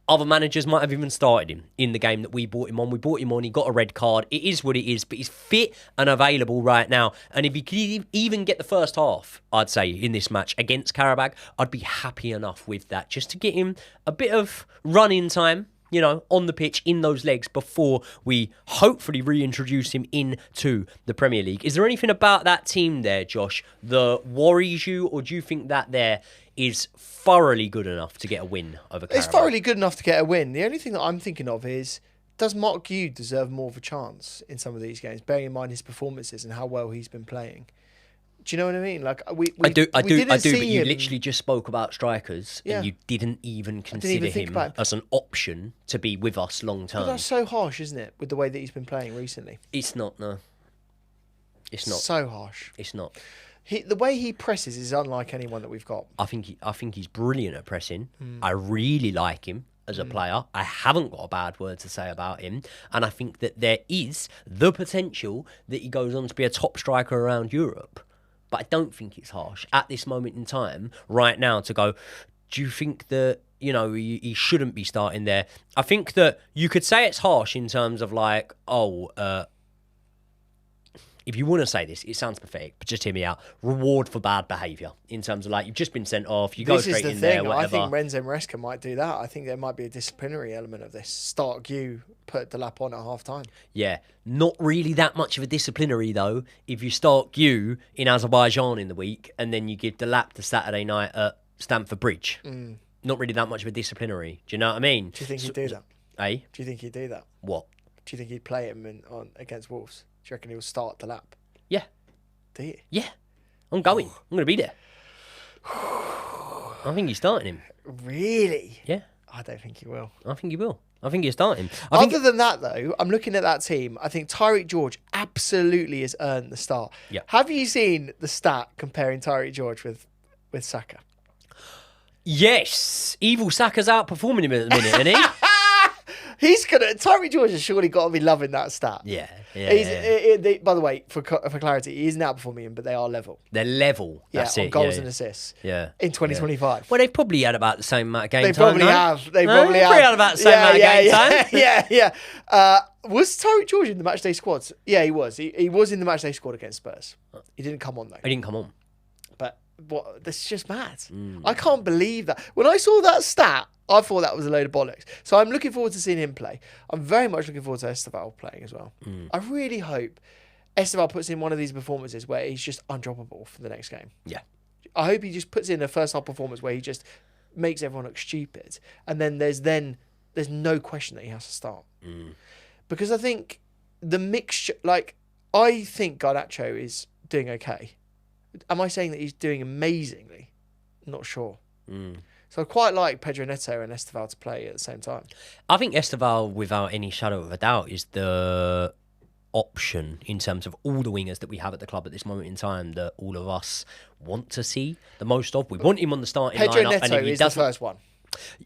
Other managers might have even started him in the game that we brought him on. We brought him on, he got a red card. It is what it is, but he's fit and available right now. And if he could even get the first half, I'd say, in this match against Qarabag, I'd be happy enough with that, just to get him a bit of run-in time, you know, on the pitch, in those legs, before we hopefully reintroduce him into the Premier League. Is there anything about that team there, Josh, that worries you, or do you think that there is thoroughly good enough to get a win over Qarabag? It's thoroughly good enough to get a win. The only thing that I'm thinking of is, does Mark Yu deserve more of a chance in some of these games, bearing in mind his performances and how well he's been playing? Do you know what I mean? Like I do. But you literally just spoke about strikers, and you didn't even consider him as an option to be with us long term. But that's so harsh, isn't it? With the way that he's been playing recently, it's not. No, it's not. So harsh. It's not. The way he presses is unlike anyone that we've got. I think he's brilliant at pressing. I really like him as a player. I haven't got a bad word to say about him. And I think that there is the potential that he goes on to be a top striker around Europe. But I don't think it's harsh at this moment in time, right now, to go, do you think that, you know, he shouldn't be starting there? I think that you could say it's harsh in terms of like, if you want to say this, it sounds pathetic, but just hear me out. Reward for bad behaviour, in terms of like, you've just been sent off, you go straight in there, whatever. I think Enzo Maresca might do that. I think there might be a disciplinary element of this. Start you, put the lap on at half time. Yeah, not really that much of a disciplinary though. If you start you in Azerbaijan in the week and then you give the lap to Saturday night at Stamford Bridge, not really that much of a disciplinary. Do you know what I mean? Do you think he'd do that? Eh? Do you think he'd do that? What? Do you think he'd play him on against Wolves? Do you reckon he'll start the lap? Yeah. Do you? Yeah. I'm going. I'm going to be there. I think he's starting him. Really? Yeah. I don't think he will. I think he will. I think he's starting. Other than that, though, I'm looking at that team. I think Tyrick George absolutely has earned the start. Yeah. Have you seen the stat comparing Tyrick George with Saka? Yes. Evil Saka's outperforming him at the minute, isn't he? Tyrick George has surely got to be loving that stat. Yeah. By the way, for clarity, he is now outperforming him, but they are level. They're level. That's on it. goals and assists. Yeah. In 2025. Yeah. Well, they've probably had about the same amount of game time. They probably have. They probably have. Had about the same amount of game time. Yeah. Was Tyrick George in the matchday squads? Yeah, he was. He was in the matchday squad against Spurs. He didn't come on though. He didn't come on. But this is just mad. I can't believe that. When I saw that stat, I thought that was a load of bollocks. So I'm looking forward to seeing him play. I'm very much looking forward to Esteval playing as well. I really hope Esteval puts in one of these performances where he's just undroppable for the next game. Yeah. I hope he just puts in a first half performance where he just makes everyone look stupid, and then there's no question that he has to start. Because I think the mixture, like, I think Garnacho is doing okay. Am I saying that he's doing amazingly? Not sure. So I quite like Pedro Neto and Esteval to play at the same time. I think Esteval, without any shadow of a doubt, is the option in terms of all the wingers that we have at the club at this moment in time that all of us want to see the most of. We want him on the starting lineup. Pedro and Neto if he is the doesn't, first one.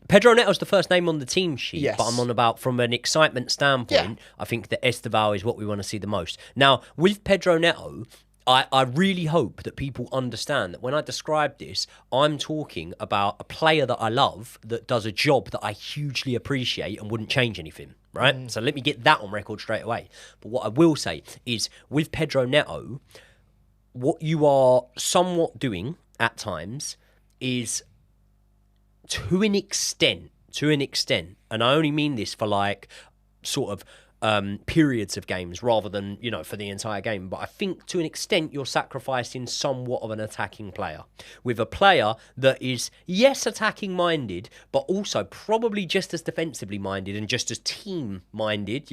Pedro Neto's the first name on the team sheet, Yes. but I'm on about from an excitement standpoint. Yeah. I think that Esteval is what we want to see the most. Now, with Pedro Neto, I really hope that people understand that when I describe this, I'm talking about a player that I love that does a job that I hugely appreciate and wouldn't change anything, right? So let me get that on record straight away. But what I will say is with Pedro Neto, what you are somewhat doing at times is to an extent, and I only mean this for like sort of periods of games rather than, for the entire game. But I think to an extent you're sacrificing somewhat of an attacking player with a player that is, yes, attacking minded, but also probably just as defensively minded and just as team minded,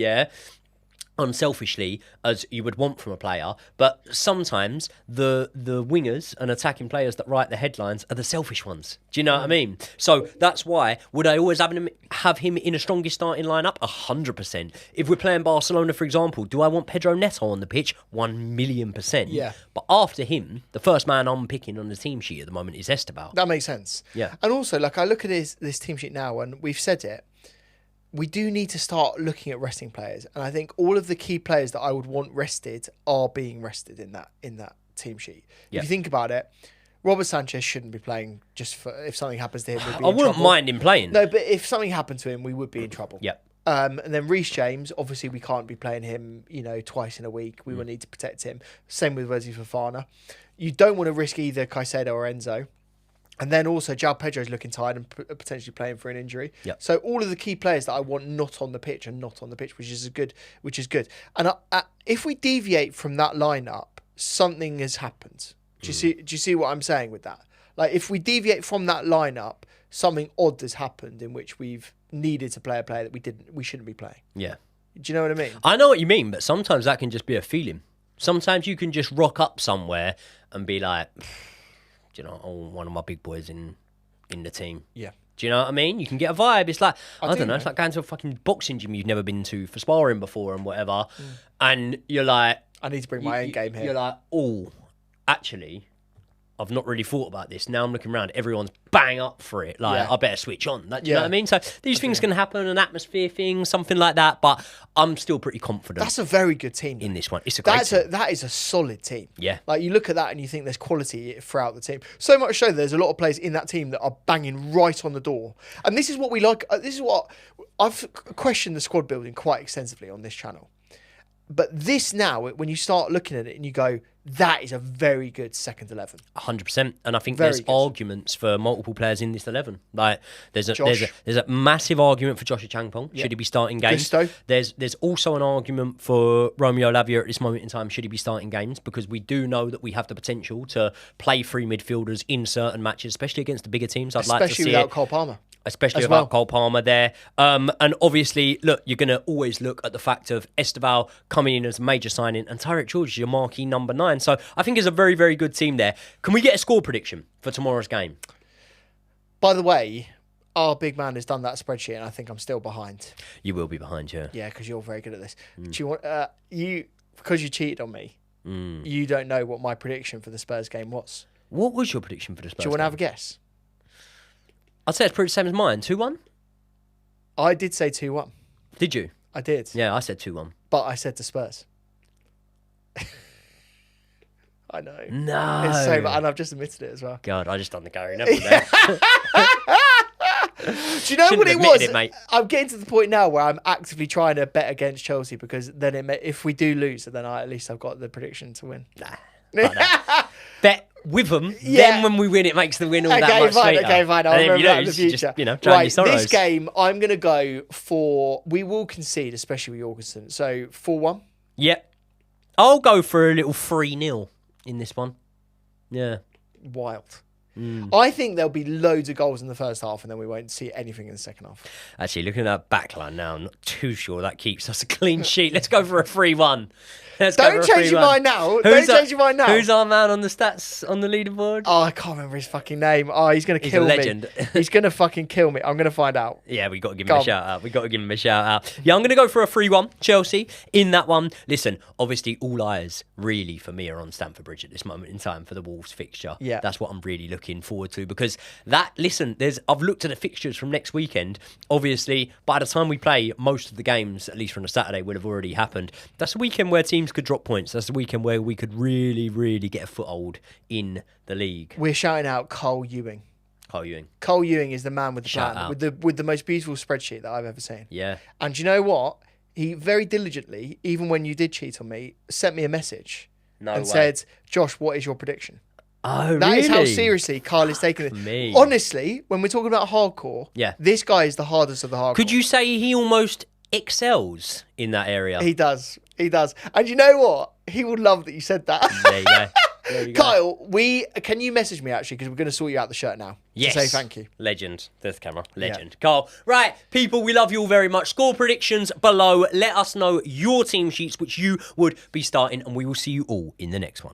unselfishly as you would want from a player. But sometimes the wingers and attacking players that write the headlines are the selfish ones. Do you know what I mean? So that's why, would I always have him in a strongest starting lineup? 100%. If we're playing Barcelona, for example, do I want Pedro Neto on the pitch? 1,000,000%. Yeah. But after him, the first man I'm picking on the team sheet at the moment is Esteval. That makes sense. Yeah. And also, like, I look at this team sheet now, and we've said it, we do need to start looking at resting players. And I think all of the key players that I would want rested are being rested in that team sheet. Yeah. If you think about it, Robert Sanchez shouldn't be playing just for if something happens to him. We'd be I in wouldn't trouble. mind him playing. No, but if something happened to him, we would be in trouble. Yeah. And then Reece James, obviously we can't be playing him, twice in a week. We will need to protect him. Same with Wesley Fofana. You don't want to risk either Caicedo or Enzo. And then also, João Pedro's looking tired and potentially playing for an injury. Yep. So all of the key players that I want not on the pitch are not on the pitch, which is good. And if we deviate from that lineup, something has happened. Do you see what I'm saying with that? Like, if we deviate from that lineup, something odd has happened in which we've needed to play a player that we shouldn't be playing. Yeah. Do you know what I mean? I know what you mean, but sometimes that can just be a feeling. Sometimes you can just rock up somewhere and be like, one of my big boys in the team. Yeah. Do you know what I mean? You can get a vibe. It's like, I don't know, know. it's like going to a fucking boxing gym you've never been to for sparring before and whatever. And you're like... I need to bring my own game here. You're like, oh, actually, I've not really thought about this. Now I'm looking around, everyone's bang up for it. Like, I better switch on. Do you know what I mean? So these things can happen, an atmosphere thing, something like that. But I'm still pretty confident. That's a very good team. In this one. It's a great team. That is a solid team. Yeah. Like, you look at that and you think there's quality throughout the team. So much so there's a lot of players in that team that are banging right on the door. And this is what we like. This is what I've questioned the squad building quite extensively on this channel. But this now, when you start looking at it and you go, that is a very good second 11. 100%. And I think Very there's good. arguments for multiple players in this 11. Like, there's a massive argument for Joshua Changpong. Should he be starting games? Gusto. There's also an argument for Romeo Lavia at this moment in time. Should he be starting games? Because we do know that we have the potential to play three midfielders in certain matches, especially against the bigger teams. I'd like to see Especially without Cole Palmer. Especially as without well. Cole Palmer there. And obviously, look, you're going to always look at the fact of Esteval coming in as a major signing and Tyreek George is your marquee number 9. So I think it's a very, very good team there. Can we get a score prediction for tomorrow's game? By the way, our big man has done that spreadsheet and I think I'm still behind. You will be behind, yeah. Yeah, because you're very good at this. Do you want because you cheated on me, you don't know what my prediction for the Spurs game was. What was your prediction for the Spurs Do you want to game? have a guess? I'd say it's pretty the same as mine. 2-1? I did say 2-1. Did you? I did. Yeah, I said 2-1. But I said to Spurs. I know. No. It's so bad, and I've just admitted it as well. God, I just done the Gary Neville there. Do you know Shouldn't what have it was? admitted it, mate. I'm getting to the point now where I'm actively trying to bet against Chelsea because then if we do lose, then at least I've got the prediction to win. Bet with them, Yeah. then when we win, it makes the win all that Okay, much fine. sweeter. Okay, fine. I'll And then if remember you that in the lose, you future. just, drown your sorrows. This game, I'm going to go for... We will concede, especially with Jorgensen. So, 4-1. Yep. I'll go for a little 3-0 in this one. Yeah. Wild. I think there'll be loads of goals in the first half and then we won't see anything in the second half. Actually, looking at that backline now, I'm not too sure that keeps us a clean sheet. Let's go for a 3-1. Don't change your mind now. Don't change your mind now. Who's our man on the stats on the leaderboard? Oh, I can't remember his fucking name. Oh, he's going to kill me. He's a legend. He's going to fucking kill me. I'm going to find out. Yeah, we got to give him a shout out. Yeah, I'm going to go for a 3-1 Chelsea in that one. Listen, obviously all eyes really for me are on Stamford Bridge at this moment in time for the Wolves fixture. Yeah. That's what I'm really looking forward to because I've looked at the fixtures from next weekend. Obviously, by the time we play, most of the games, at least from the Saturday, will have already happened. That's a weekend where teams could drop points. That's the weekend where we could really, really get a foothold in the league. We're shouting out Cole Ewing. Cole Ewing is the man with the plan, with the most beautiful spreadsheet that I've ever seen. Yeah. And you know what? He very diligently, even when you did cheat on me, sent me a message said, "Josh, what is your prediction?" Oh, really? That is how seriously Carl is taking it. Me. Honestly, when we're talking about hardcore, this guy is the hardest of the hardcore. Could you say he almost excels in that area? He does. And you know what? He will love that you said that. There you go. Kyle, can you message me actually because we're going to sort you out the shirt now. Yes. To say thank you. Legend. There's the camera. Legend. Yeah. Carl. Right, people, we love you all very much. Score predictions below. Let us know your team sheets which you would be starting and we will see you all in the next one.